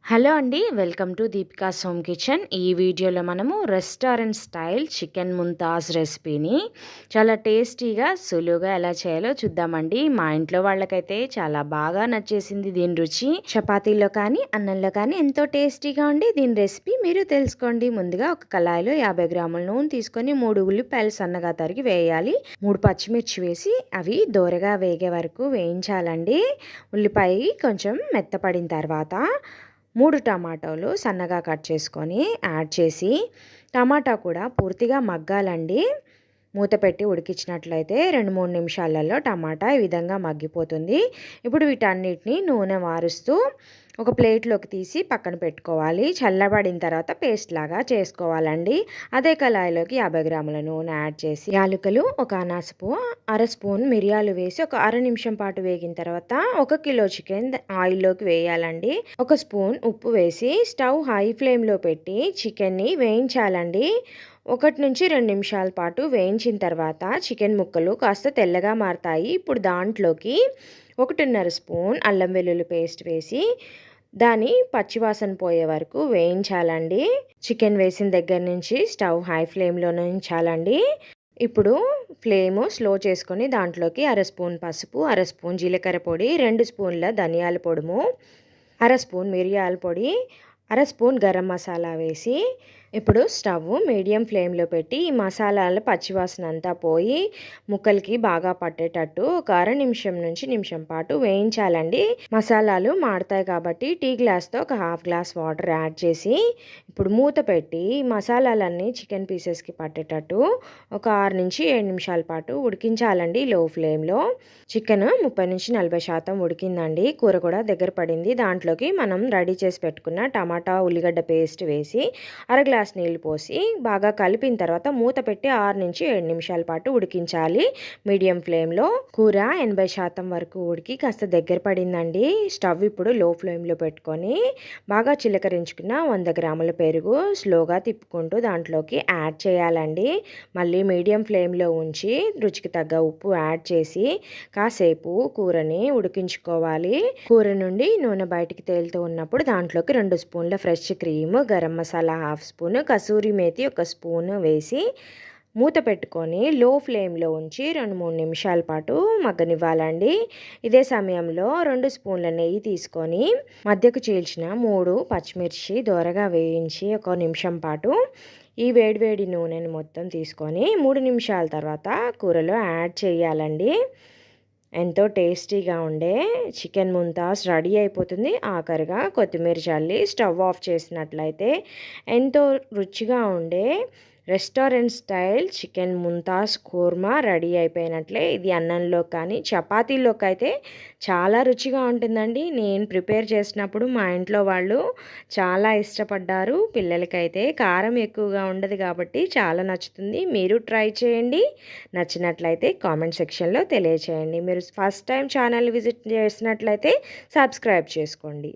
Hello అండి. Welcome to Deepika's home kitchen. ఈ వీడియోలో మనము రెస్టారెంట్ స్టైల్ చికెన్ ముంతాజ్ రెసిపీని చాలా టేస్టీగా, సులువుగా ఎలా చేయాలో చూద్దామండి. మా ఇంట్లో వాళ్ళకైతే చాలా బాగా నచ్చేసింది దీని రుచి. చపాతీలో కానీ, అన్నంలో కానీ ఎంతో టేస్టీగా ఉండి దీని రెసిపీ మీరు తెలుసుకోండి. ముందుగా ఒక కళాయిలో 50 గ్రాముల నూనె తీసుకొని 3 ఉల్లిపాయలు సన్నగా తరిగి వేయాలి. 3 పచ్చిమిర్చి వేసి అవి దోరగా వేగే వరకు వేయించాలండి. ఉల్లిపాయ కొంచెం మెత్తపడిన తర్వాత 3 టమాటాలు సన్నగా కట్ చేసుకొని యాడ్ చేసి, టమాటా కూడా పూర్తిగా మగ్గాలండి. మూత పెట్టి ఉడికించినట్లయితే 2-3 నిమిషాలలో టమాటా ఈ విధంగా మగ్గిపోతుంది. ఇప్పుడు వీటన్నిటిని నూనె వారుస్తూ ఒక ప్లేట్లోకి తీసి పక్కన పెట్టుకోవాలి. చల్లబడిన తర్వాత పేస్ట్ లాగా చేసుకోవాలండి. అదే కళాయిలోకి 50 గ్రాముల నూనె యాడ్ చేసి, యాలకులు, ఒక అనాసపు, అర స్పూన్ మిరియాలు వేసి ఒక అర నిమిషం పాటు వేగిన తర్వాత 1 కిలో చికెన్ ఆయిల్లోకి వేయాలండి. 1 స్పూన్ ఉప్పు వేసి స్టవ్ హై ఫ్లేమ్లో పెట్టి చికెన్ని వేయించాలండి. 1-2 నిమిషాల పాటు వేయించిన తర్వాత చికెన్ ముక్కలు కాస్త తెల్లగా మారతాయి. ఇప్పుడు దాంట్లోకి 1.5 స్పూన్ అల్లం వెల్లుల్లి పేస్ట్ వేసి దాని పచ్చివాసన పోయే వరకు వేయించాలండి. చికెన్ వేసిన దగ్గర నుంచి స్టవ్ హై ఫ్లేమ్లోనే ఉంచాలండి. ఇప్పుడు ఫ్లేమ్ స్లో చేసుకొని దాంట్లోకి అర స్పూన్ పసుపు, అర స్పూన్ జీలకర్ర పొడి, 2 స్పూన్ల ధనియాల పొడుము, అర స్పూన్ మిరియాల పొడి, అర స్పూన్ గరం మసాలా వేసి ఇప్పుడు స్టవ్ మీడియం ఫ్లేమ్లో పెట్టి ఈ మసాలాల పచ్చివాసన అంతా పోయి ముక్కలకి బాగా పట్టేటట్టు ఒక అర నిమిషం నుంచి నిమిషం పాటు వేయించాలండి. మసాలాలు మాడతాయి కాబట్టి టీ గ్లాస్తో ఒక హాఫ్ గ్లాస్ వాటర్ యాడ్ చేసి ఇప్పుడు మూత పెట్టి మసాలాలన్నీ చికెన్ పీసెస్కి పట్టేటట్టు ఒక 6-7 నిమిషాల పాటు ఉడికించాలండి లో ఫ్లేమ్లో. చికెన్ 30-40% ఉడికిందండి. కూర కూడా దగ్గర పడింది. దాంట్లోకి మనం రెడీ చేసి పెట్టుకున్న టమాటా ఉల్లిగడ్డ పేస్ట్ వేసి అర గ్లాస్ నీళ్ళు పోసి బాగా కలిపిన తర్వాత మూత పెట్టి 6-7 నిమిషాల పాటు ఉడికించాలి మీడియం ఫ్లేమ్లో. కూర 80% వరకు ఉడికి కాస్త దగ్గర పడిందండి. స్టవ్ ఇప్పుడు లో ఫ్లేమ్లో పెట్టుకొని బాగా చిలకరించుకున్న 100 గ్రాముల పెరుగు స్లోగా తిప్పుకుంటూ దాంట్లోకి యాడ్ చేయాలండి. మళ్ళీ మీడియం ఫ్లేమ్లో ఉంచి రుచికి తగ్గ ఉప్పు యాడ్ చేసి కాసేపు కూరని ఉడికించుకోవాలి. కూర నుండి నూనె బయటికి తేలుతూ ఉన్నప్పుడు దాంట్లోకి 2 స్పూన్ల fresh cream, garam masala half spoon, kasuri methi 1 spoon వేసి మూత పెట్టుకొని లో ఫ్లేమ్లో ఉంచి 2-3 నిమిషాల పాటు మగ్గనివ్వాలండి. ఇదే సమయంలో 2 స్పూన్ల నెయ్యి తీసుకొని మధ్యకు చీల్చిన 3 పచ్చిమిర్చి దోరగా వేయించి 1 నిమిషం పాటు ఈ వేడివేడి నూనెని మొత్తం తీసుకొని 3 నిమిషాల తర్వాత కూరలో యాడ్ చేయాలండి. ఎంతో టేస్టీగా ఉండే చికెన్ ముంతాజ్ రెడీ అయిపోతుంది. ఆఖరిగా కొత్తిమీర చల్లి స్టవ్ ఆఫ్ చేసినట్లయితే ఎంతో రుచిగా ఉండే restaurant style chicken Mumtaz korma ready అయిపోయినట్లే. ఇది అన్నంలో కానీ చపాతీలోకి అయితే చాలా రుచిగా ఉంటుందండి. నేను ప్రిపేర్ చేసినప్పుడు మా ఇంట్లో వాళ్ళు చాలా ఇష్టపడ్డారు. పిల్లలకైతే కారం ఎక్కువగా ఉండదు కాబట్టి చాలా నచ్చుతుంది. మీరు ట్రై చేయండి. నచ్చినట్లయితే కామెంట్ సెక్షన్లో తెలియచేయండి. మీరు ఫస్ట్ టైం ఛానల్ విజిట్ చేసినట్లయితే సబ్స్క్రైబ్ చేసుకోండి.